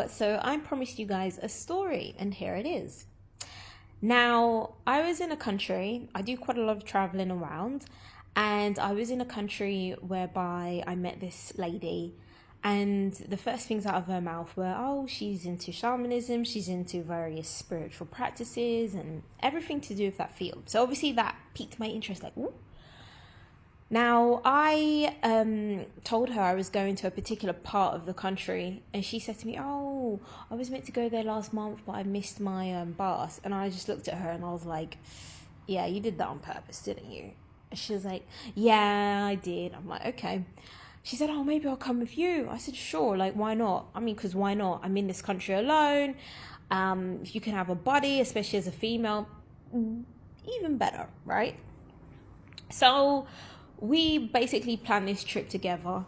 So I promised you guys a story, and here it is. Now, I was in a country, I do quite a lot of traveling around, and I was in a country whereby I met this lady, and the first things out of her mouth were, oh, she's into shamanism, she's into various spiritual practices, and everything to do with that field. So obviously that piqued my interest, like, ooh. Now, I told her I was going to a particular part of the country, and she said to me, oh, I was meant to go there last month, but I missed my bus. And I just looked at her and I was like, yeah, you did that on purpose, didn't you? And she was like, yeah, I did. I'm like, okay. She said, oh, maybe I'll come with you. I said, sure, like, why not? I mean, because why not? I'm in this country alone. If you can have a buddy, especially as a female, even better, right? So we basically planned this trip together.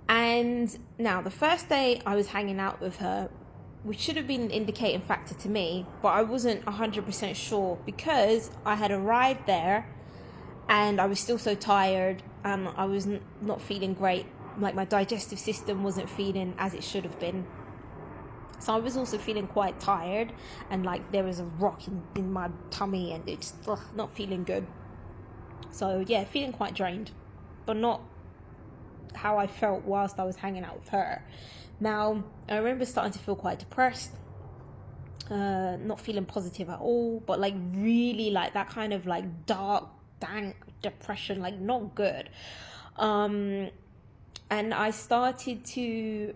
And now the first day I was hanging out with her, which should have been an indicating factor to me, but I wasn't 100% sure because I had arrived there and I was still so tired and I was not feeling great. Like my digestive system wasn't feeling as it should have been. So I was also feeling quite tired and like there was a rock in my tummy and it's not feeling good. So yeah, feeling quite drained, but not how I felt whilst I was hanging out with her. Now, I remember starting to feel quite depressed, not feeling positive at all, but like really like that kind of like dark, dank depression, like not good. And I started to,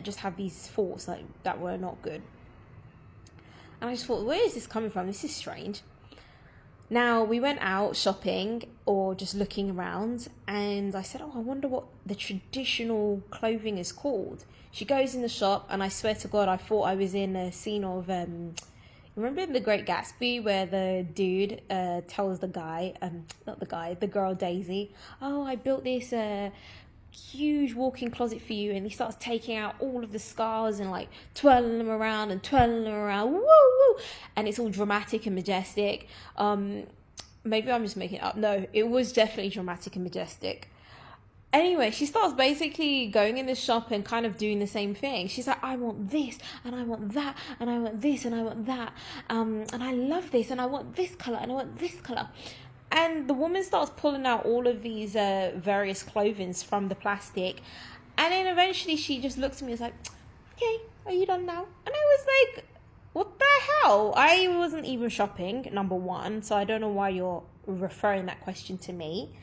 just have these thoughts like that were not good. And I just thought, where is this coming from? This is strange. Now, we went out shopping or just looking around and I said, oh, I wonder what the traditional clothing is called. She goes in the shop and I swear to God, I thought I was in a scene of, remember in The Great Gatsby where the dude tells the girl Daisy, oh, I built this huge walk-in closet for you, and he starts taking out all of the scars and like twirling them around, woo woo, and it's all dramatic and majestic. Maybe I'm just making it up. No, it was definitely dramatic and majestic. Anyway, she starts basically going in the shop and kind of doing the same thing. She's like, I want this, and I want that, and I want this, and I want that, and I love this, and I want this color, and I want this color. And the woman starts pulling out all of these various clothings from the plastic. And then eventually she just looks at me and is like, okay, are you done now? And I was like, what the hell? I wasn't even shopping, number one. So I don't know why you're referring that question to me.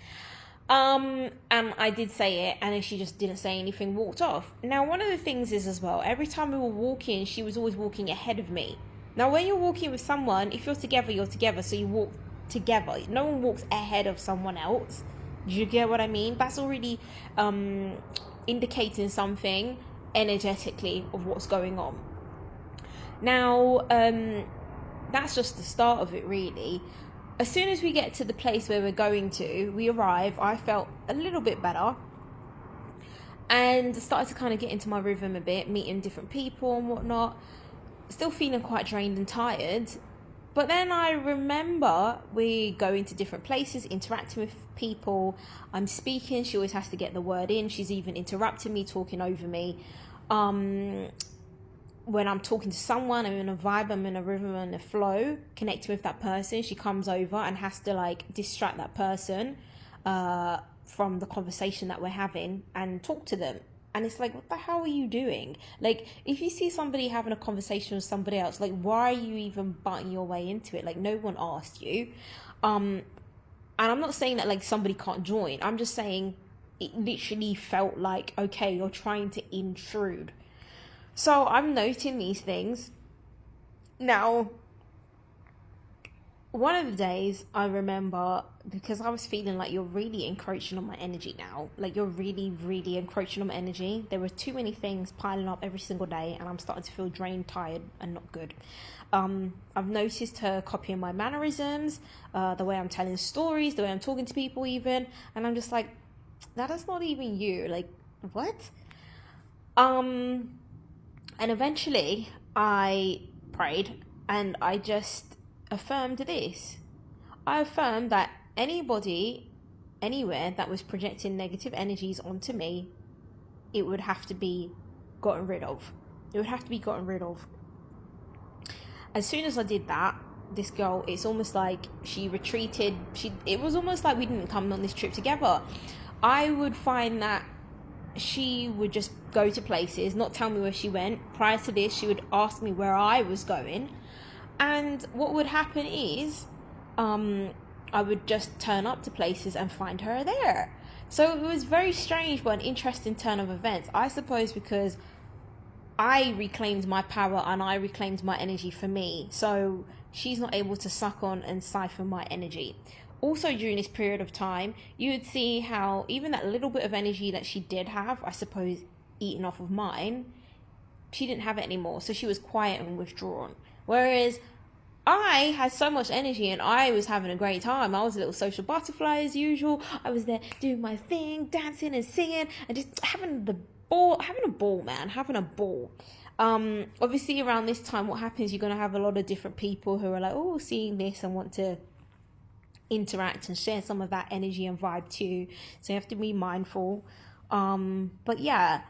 And I did say it, and then she just didn't say anything, walked off. Now, one of the things is as well, every time we were walking, she was always walking ahead of me. Now, when you're walking with someone, if you're together, so you walk together. No one walks ahead of someone else. Do you get what I mean? That's already indicating something energetically of what's going on. Now, that's just the start of it, really. As soon as we get to the place where we're going to, we arrive, I felt a little bit better and started to kind of get into my rhythm a bit, meeting different people and whatnot. Still feeling quite drained and tired. But then I remember we going to different places, interacting with people. I'm speaking. She always has to get the word in. She's even interrupting me, talking over me. When I'm talking to someone, I'm in a vibe, I'm in a rhythm and a flow, connecting with that person. She comes over and has to like distract that person from the conversation that we're having and talk to them. And it's like, what the hell are you doing? Like, if you see somebody having a conversation with somebody else, like, why are you even butting your way into it? Like, no one asked you. And I'm not saying that, like, somebody can't join. I'm just saying it literally felt like, okay, you're trying to intrude. So I'm noting these things. Now, one of the days I remember, because I was feeling like you're really encroaching on my energy now. Like you're really, really encroaching on my energy. There were too many things piling up every single day and I'm starting to feel drained, tired and not good. I've noticed her copying my mannerisms, the way I'm telling stories, the way I'm talking to people even. And I'm just like, that is not even you. Like, what? And eventually I prayed and I just affirmed this. I affirmed that anybody, anywhere that was projecting negative energies onto me, it would have to be gotten rid of. It would have to be gotten rid of. As soon as I did that, this girl, it's almost like she retreated. It was almost like we didn't come on this trip together. I would find that she would just go to places, not tell me where she went. Prior to this, she would ask me where I was going. And what would happen is, I would just turn up to places and find her there. So it was very strange, but an interesting turn of events. I suppose because I reclaimed my power and I reclaimed my energy for me. So she's not able to suck on and siphon my energy. Also, during this period of time, you would see how even that little bit of energy that she did have, I suppose, eaten off of mine, she didn't have it anymore. So she was quiet and withdrawn. Whereas I had so much energy and I was having a great time. I was a little social butterfly as usual. I was there doing my thing, dancing and singing and just having a ball, man, having a ball. Obviously around this time, what happens, you're going to have a lot of different people who are like, oh, seeing this and want to interact and share some of that energy and vibe too. So you have to be mindful. But yeah,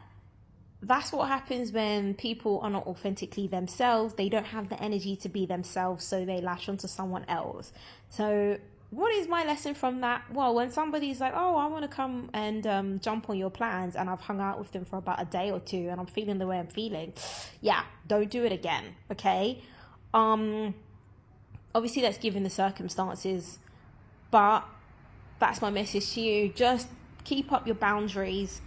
that's what happens when people are not authentically themselves. They don't have the energy to be themselves, so they lash onto someone else. So what is my lesson from that? Well, when somebody's like, oh, I want to come and jump on your plans, and I've hung out with them for about a day or two and I'm feeling the way I'm feeling, yeah, don't do it again, okay? Obviously that's given the circumstances, but that's my message to you. Just keep up your boundaries.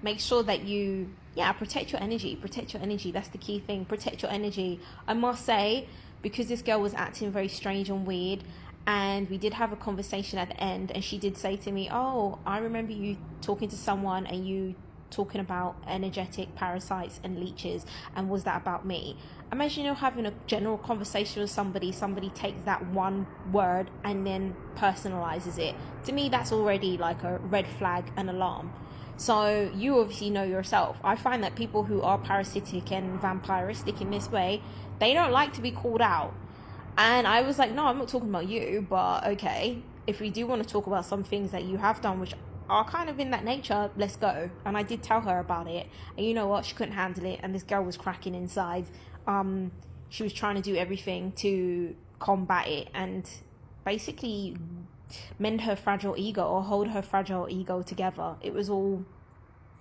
Make sure that you, protect your energy. That's the key thing. Protect your energy. I must say, because this girl was acting very strange and weird, and we did have a conversation at the end, and she did say to me, oh, I remember you talking to someone and you talking about energetic parasites and leeches, and was that about me? Imagine you're having a general conversation with somebody takes that one word and then personalizes it. To me, that's already like a red flag, an alarm. So you obviously know yourself. I find that people who are parasitic and vampiristic in this way, they don't like to be called out. And I was like, no, I'm not talking about you, but okay, if we do want to talk about some things that you have done which are kind of in that nature, let's go. And I did tell her about it, and you know what, she couldn't handle it, and this girl was cracking inside. She was trying to do everything to combat it and basically mend her fragile ego, or hold her fragile ego together. It was all,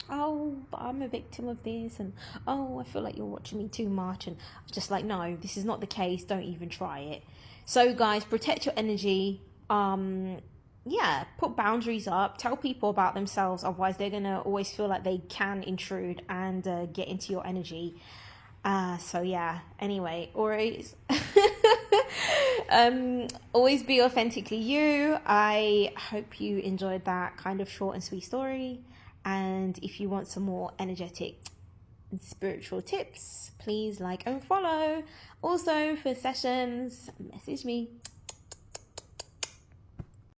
oh, but I'm a victim of this, and oh, I feel like you're watching me too much. And I was just like, no, this is not the case, don't even try it. So guys, protect your energy. Put boundaries up, tell people about themselves, otherwise they're gonna always feel like they can intrude and get into your energy. Anyway, always be authentically you. I hope you enjoyed that kind of short and sweet story. And if you want some more energetic and spiritual tips, please like and follow. Also for sessions, message me.